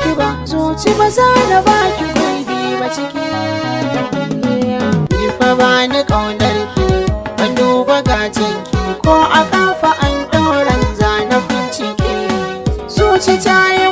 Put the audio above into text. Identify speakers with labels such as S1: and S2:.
S1: ki ba, zuci ba za na baki gurbi ba ciki. Ni fa ba ni ƙaunar ki, ban duba gatan ki, ko a kafa an ɗauran zana bincike. Zuci ta yi